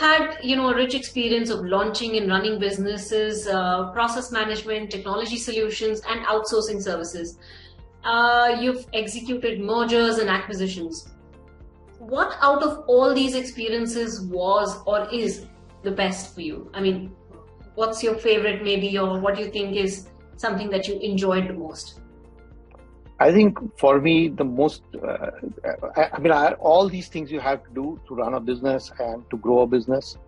had, a rich experience of launching and running businesses, process management, technology solutions, and outsourcing services. You've executed mergers and acquisitions. What out of all these experiences was or is the best for you? I mean, what's your favorite maybe, or what do you think is something that you enjoyed the most? I think for me, the most, all these things you have to do to run a business and to grow a business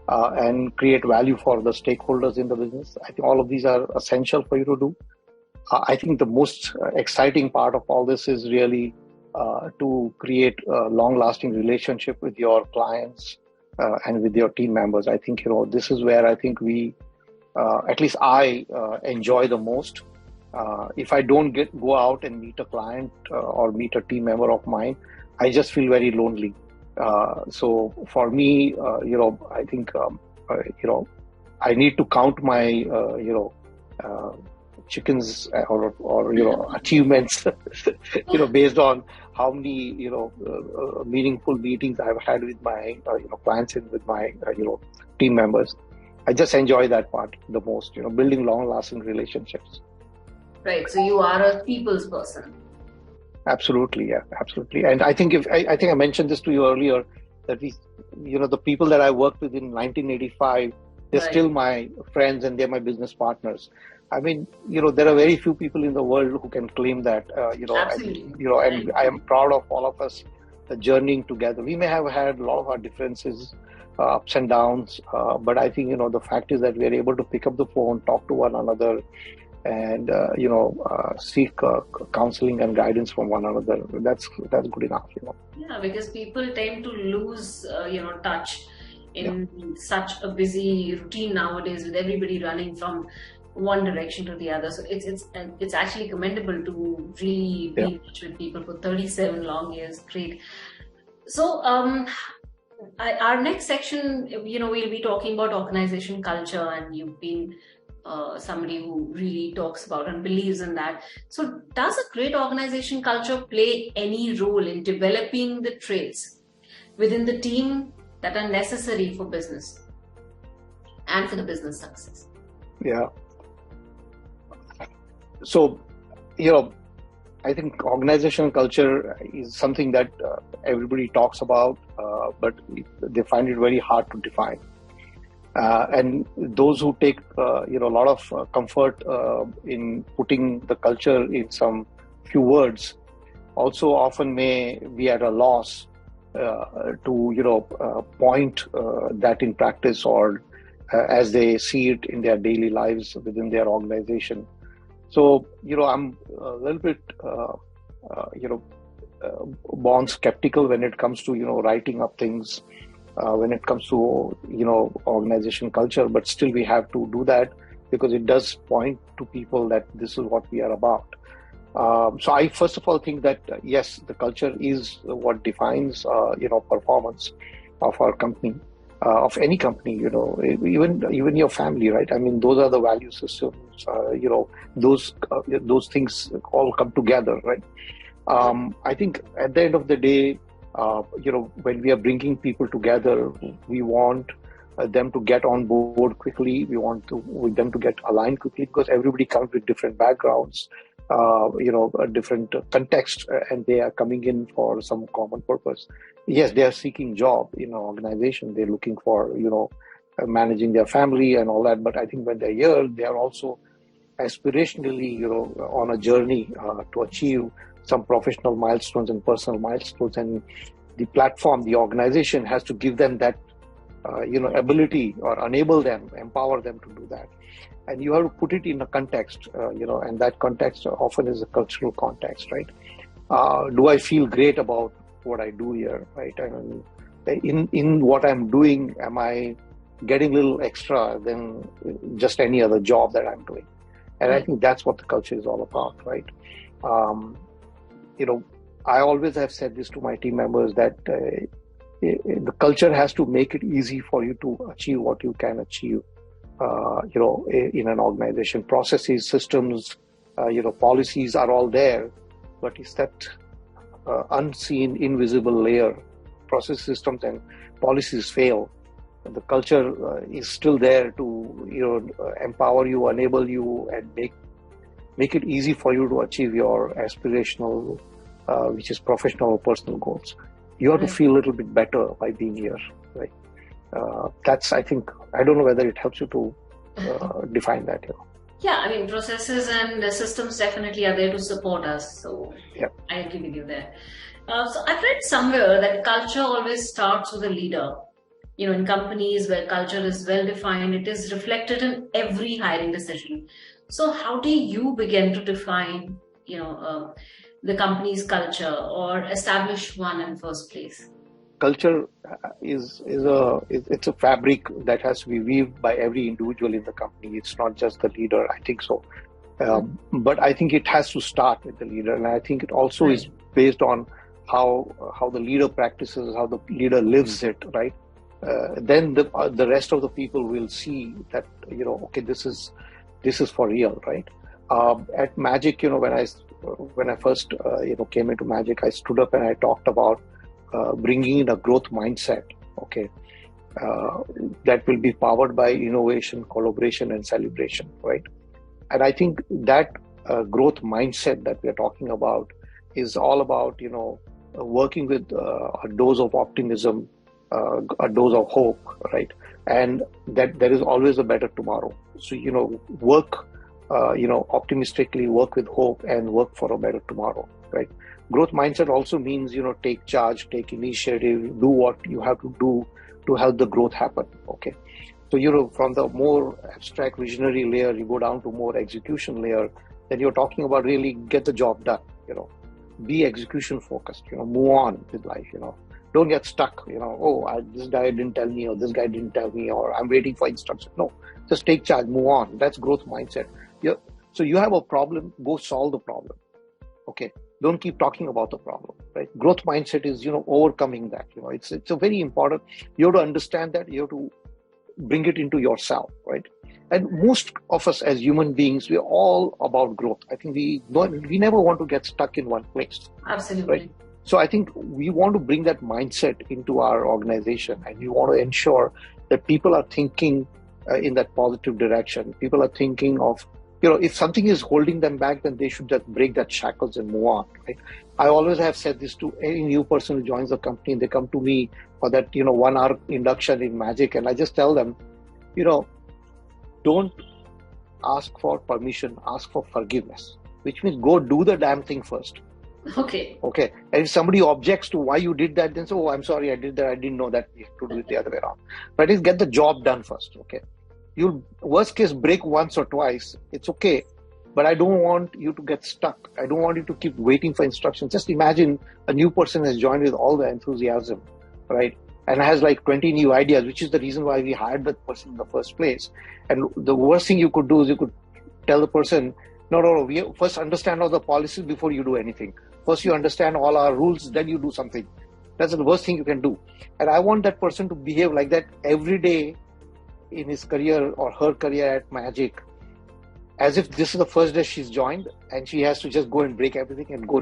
and create value for the stakeholders in the business. I think all of these are essential for you to do. I think the most exciting part of all this is really to create a long-lasting relationship with your clients and with your team members. I think, this is where I think we, at least I enjoy the most. If I don't go out and meet a client or meet a team member of mine, I just feel very lonely. So for me, I think, I need to count my, chickens or achievements, based on how many, meaningful meetings I've had with my, clients and with my, team members. I just enjoy that part the most, building long-lasting relationships. Right. So you are a people's person. Absolutely. Yeah, absolutely. And I think I think I mentioned this to you earlier that the people that I worked with in 1985, they're still my friends and they're my business partners. I mean, there are very few people in the world who can claim that, Absolutely. And I am proud of all of us journeying together. We may have had a lot of our differences, ups and downs, but I think, the fact is that we are able to pick up the phone, talk to one another, and seek counseling and guidance from one another. That's good enough. Yeah, because people tend to lose touch in such a busy routine nowadays, with everybody running from one direction to the other. So it's actually commendable to really be in touch with people for 37 long years. Great. So our next section, we'll be talking about organization culture, and you've been somebody who really talks about and believes in that. So does a great organization culture play any role in developing the traits within the team that are necessary for business and for the business success? Yeah. So, I think organizational culture is something that everybody talks about, but they find it very hard to define. And those who take, a lot of comfort in putting the culture in some few words also often may be at a loss to, point that in practice or as they see it in their daily lives within their organization. So, I'm a little bit, born skeptical when it comes to, writing up things. When it comes to, organization culture, but still we have to do that because it does point to people that this is what we are about. So I first of all think that, yes, the culture is what defines, performance of our company, of any company, even your family, right? I mean, those are the value systems, those things all come together, right? I think at the end of the day, when we are bringing people together, we want them to get on board quickly. We want them to get aligned quickly because everybody comes with different backgrounds, a different context, and they are coming in for some common purpose. Yes, they are seeking job in an organization. They're looking for, managing their family and all that. But I think when they're here, they are also aspirationally, on a journey to achieve some professional milestones and personal milestones, and the platform, the organization has to give them that, ability or enable them, empower them to do that. And you have to put it in a context, and that context often is a cultural context, right? Do I feel great about what I do here, right? I mean, in what I'm doing, am I getting a little extra than just any other job that I'm doing? And I think that's what the culture is all about, right? I always have said this to my team members that the culture has to make it easy for you to achieve what you can achieve, in an organization. Processes, systems, policies are all there, but it's that unseen, invisible layer. Process systems and policies fail The culture is still there to, empower you, enable you, and make it easy for you to achieve your aspirational, which is professional or personal goals. You have to feel a little bit better by being here, right? That's, I think, I don't know whether it helps you to define that. Yeah, I mean, processes and systems definitely are there to support us. So yeah. I agree with you there. So I've read somewhere that culture always starts with a leader. In companies where culture is well defined, it is reflected in every hiring decision. So how do you begin to define, the company's culture or establish one in the first place? Culture is a fabric that has to be weaved by every individual in the company. It's not just the leader, I think so. But I think it has to start with the leader, and I think it also is based on how the leader practices, how the leader lives it, right? Then the rest of the people will see that, okay, this is for real, right? At Magic, when I first came into Magic, I stood up and I talked about bringing in a growth mindset, okay, that will be powered by innovation, collaboration, and celebration, right? And I think that growth mindset that we are talking about is all about, working with a dose of optimism, a dose of hope, right? And that there is always a better tomorrow. So, work, optimistically, work with hope, and work for a better tomorrow, right? Growth mindset also means, take charge, take initiative, do what you have to do to help the growth happen, okay? So, from the more abstract visionary layer, you go down to more execution layer, then you're talking about really get the job done, be execution focused, move on with life, Don't get stuck, this guy didn't tell me, or this guy didn't tell me, or I'm waiting for instructions. No, just take charge, move on. That's growth mindset. So you have a problem, go solve the problem. Okay, don't keep talking about the problem, right? Growth mindset is, overcoming that. It's a very important. You have to understand that. You have to bring it into yourself, right? And most of us as human beings, we're all about growth. I think we never want to get stuck in one place. Absolutely. Right? So I think we want to bring that mindset into our organization, and we want to ensure that people are thinking in that positive direction. People are thinking of, if something is holding them back, then they should just break that shackles and move on, right? I always have said this to any new person who joins the company. They come to me for that, 1 hour induction in Magic, and I just tell them, don't ask for permission, ask for forgiveness, which means go do the damn thing first. Okay. And if somebody objects to why you did that, then say, oh, I'm sorry, I did that. I didn't know that you have to do it the other way around. But at least get the job done first, okay? You'll worst case break once or twice. It's okay. But I don't want you to get stuck. I don't want you to keep waiting for instructions. Just imagine a new person has joined with all the enthusiasm, right? And has like 20 new ideas, which is the reason why we hired that person in the first place. And the worst thing you could do is you could tell the person, no, we first understand all the policies before you do anything. First you understand all our rules, then you do something. That's the worst thing you can do. And I want that person to behave like that every day in his career or her career at Magic, as if this is the first day she's joined and she has to just go and break everything and go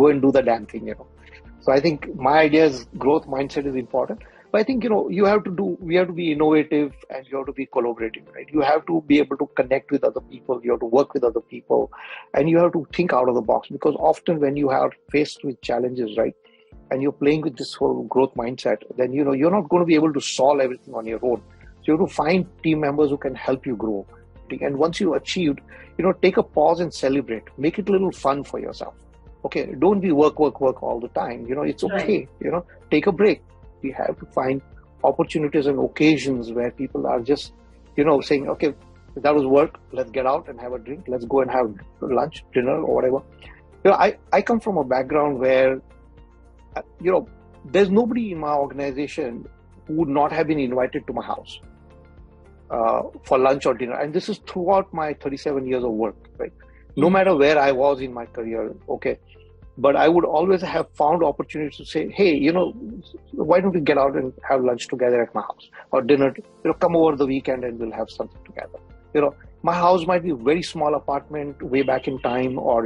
and do the damn thing, So I think my idea is growth mindset is important. But I think, we have to be innovative, and you have to be collaborative, right? You have to be able to connect with other people. You have to work with other people, and you have to think out of the box, because often when you are faced with challenges, right, and you're playing with this whole growth mindset, then, you're not going to be able to solve everything on your own. So you have to find team members who can help you grow. And once you achieved, take a pause and celebrate. Make it a little fun for yourself. Okay, don't be work all the time. It's okay. Right. Take a break. We have to find opportunities and occasions where people are just, saying, okay, that was work. Let's get out and have a drink. Let's go and have lunch, dinner, or whatever. I come from a background where, there's nobody in my organization who would not have been invited to my house for lunch or dinner. And this is throughout my 37 years of work, right? No matter where I was in my career, okay. But I would always have found opportunities to say, hey, why don't we get out and have lunch together at my house, or dinner, come over the weekend and we'll have something together. My house might be a very small apartment way back in time, or,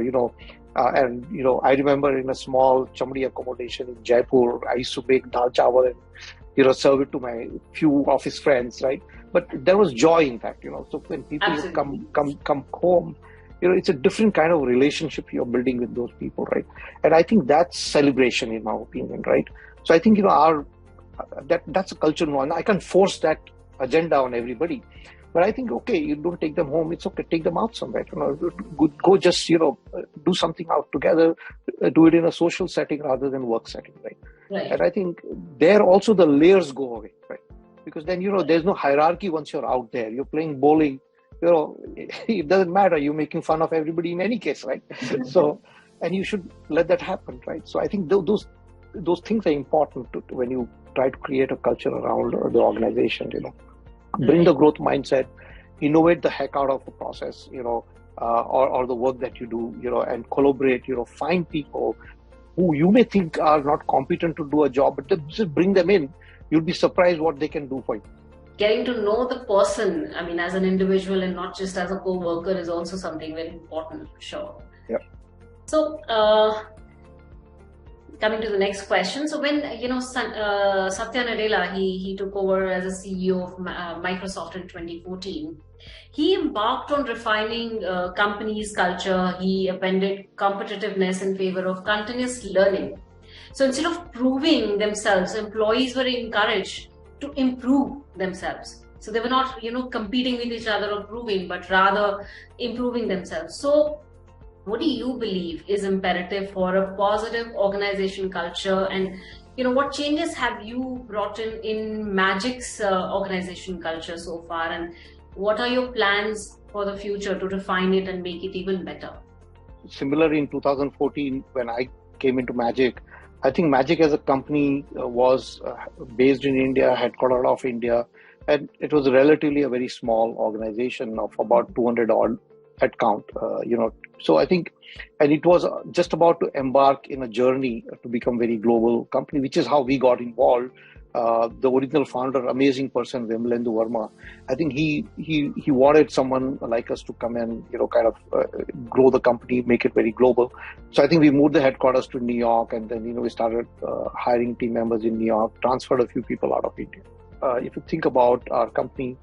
I remember in a small chamdi accommodation in Jaipur, I used to bake dal chawal and serve it to my few office friends, right? But there was joy, in fact, so when people would come home, it's a different kind of relationship you're building with those people, right? And I think that's celebration, in my opinion, right? So I think, that's a culture one. I can't force that agenda on everybody, but I think, okay, you don't take them home, it's okay, take them out somewhere, go just, do something out together, do it in a social setting rather than work setting, right? And I think there also the layers go away, right? Because then, there's no hierarchy once you're out there. You're playing bowling, it doesn't matter. You're making fun of everybody in any case, right? So, and you should let that happen, right? So I think those things are important when you try to create a culture around the organization, bring the growth mindset, innovate the heck out of the process, or the work that you do, and collaborate, find people who you may think are not competent to do a job, but just bring them in. You'll be surprised what they can do for you. Getting to know the person, as an individual and not just as a co-worker, is also something very important, for sure. Yeah. So, coming to the next question. So when, Satya Nadella, he took over as a CEO of Microsoft in 2014, he embarked on refining company's culture. He appended competitiveness in favor of continuous learning. So instead of proving themselves, employees were encouraged to improve themselves. So they were not, competing with each other or proving, but rather improving themselves. So what do you believe is imperative for a positive organization culture? And, what changes have you brought in Magic's organization culture so far? And what are your plans for the future to refine it and make it even better? Similarly, in 2014, when I came into Magic, I think Magic as a company was based in India, headquartered out of India, and it was relatively a very small organization of about 200 odd headcount, So I think, and it was just about to embark in a journey to become very global company, which is how we got involved. The original founder, amazing person, Vimalendu Verma, I think he wanted someone like us to come and, kind of grow the company, make it very global. So I think we moved the headquarters to New York, and then, we started hiring team members in New York, transferred a few people out of India. If you think about our company,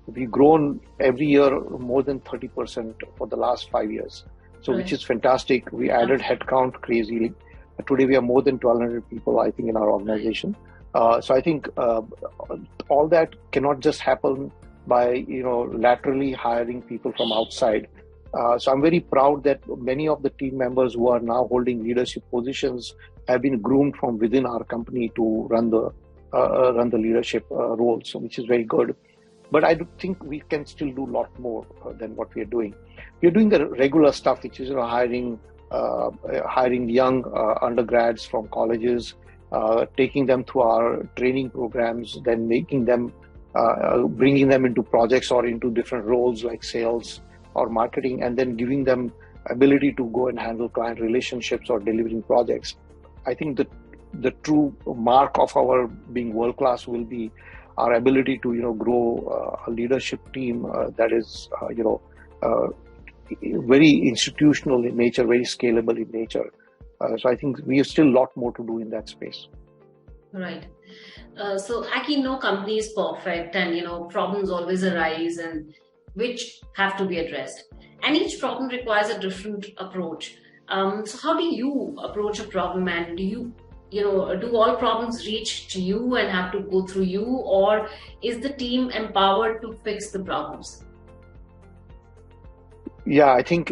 we've grown every year more than 30% for the last 5 years. So, which is fantastic. We added headcount crazily. Today we have more than 1,200 people, I think, in our organization. So I think all that cannot just happen by, laterally hiring people from outside. So I'm very proud that many of the team members who are now holding leadership positions have been groomed from within our company to run the leadership roles, which is very good. But I do think we can still do a lot more than what we are doing. We are doing the regular stuff, which is hiring young undergrads from colleges, taking them through our training programs, then making them, bringing them into projects or into different roles like sales or marketing, and then giving them ability to go and handle client relationships or delivering projects. I think the true mark of our being world class will be our ability to grow a leadership team that is very institutional in nature, very scalable in nature. So I think we have still a lot more to do in that space. Right. So Acky, no company is perfect, and problems always arise, and which have to be addressed. And each problem requires a different approach. So how do you approach a problem, and do all problems reach to you and have to go through you, or is the team empowered to fix the problems? Yeah, I think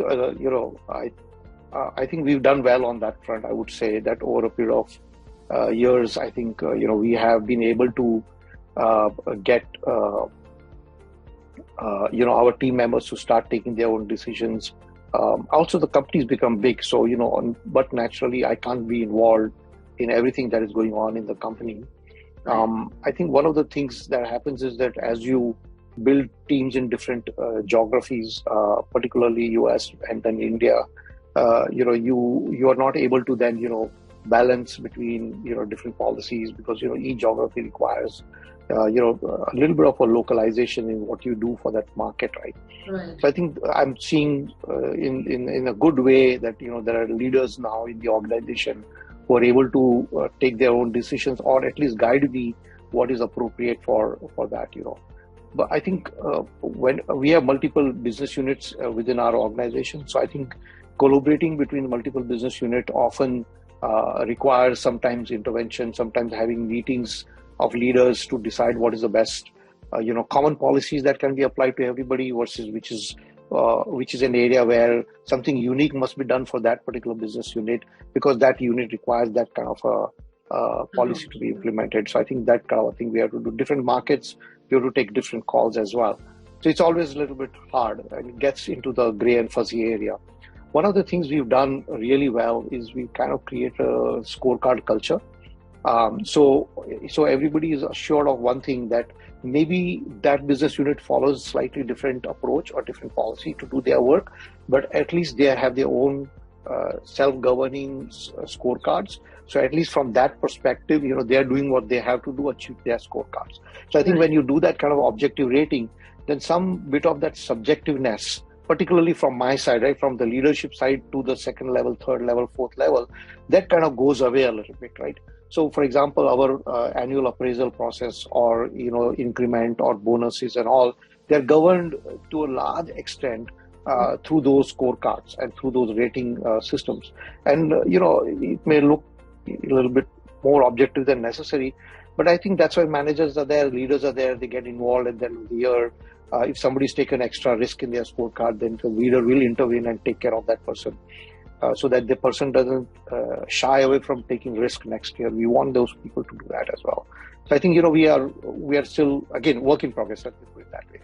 I think we've done well on that front. I would say that over a period of years, I think we have been able to get our team members to start taking their own decisions. Also, the company's become big, so but naturally, I can't be involved in everything that is going on in the company. I think one of the things that happens is that as you build teams in different geographies, particularly US and then India, you are not able to then balance between different policies, because each geography requires a little bit of a localization in what you do for that market, right? So I think I'm seeing in a good way that there are leaders now in the organization who are able to take their own decisions or at least guide me what is appropriate for that, But I think when we have multiple business units within our organization, so I think collaborating between multiple business units often requires sometimes intervention, sometimes having meetings of leaders to decide what is the best, common policies that can be applied to everybody versus which is an area where something unique must be done for that particular business unit because that unit requires that kind of policy to be implemented. So I think that kind of thing we have to do. Different markets, we have to take different calls as well. So it's always a little bit hard and it gets into the gray and fuzzy area. One of the things we've done really well is we kind of create a scorecard culture. So everybody is assured of one thing, that maybe that business unit follows slightly different approach or different policy to do their work, but at least they have their own self-governing scorecards. So at least from that perspective, they are doing what they have to do, achieve their scorecards. So I think when you do that kind of objective rating, then some bit of that subjectiveness, particularly from my side, right, from the leadership side to the second level, third level, fourth level, that kind of goes away a little bit, right? So for example, our annual appraisal process or, increment or bonuses and all, they're governed to a large extent through those scorecards and through those rating systems. And, it may look a little bit more objective than necessary, but I think that's why managers are there, leaders are there, they get involved at the end of the year. If somebody's taken extra risk in their scorecard, then the leader will intervene and take care of that person so that the person doesn't shy away from taking risk next year. We want those people to do that as well. So I think, we are still, again, work in progress, let me put it that way.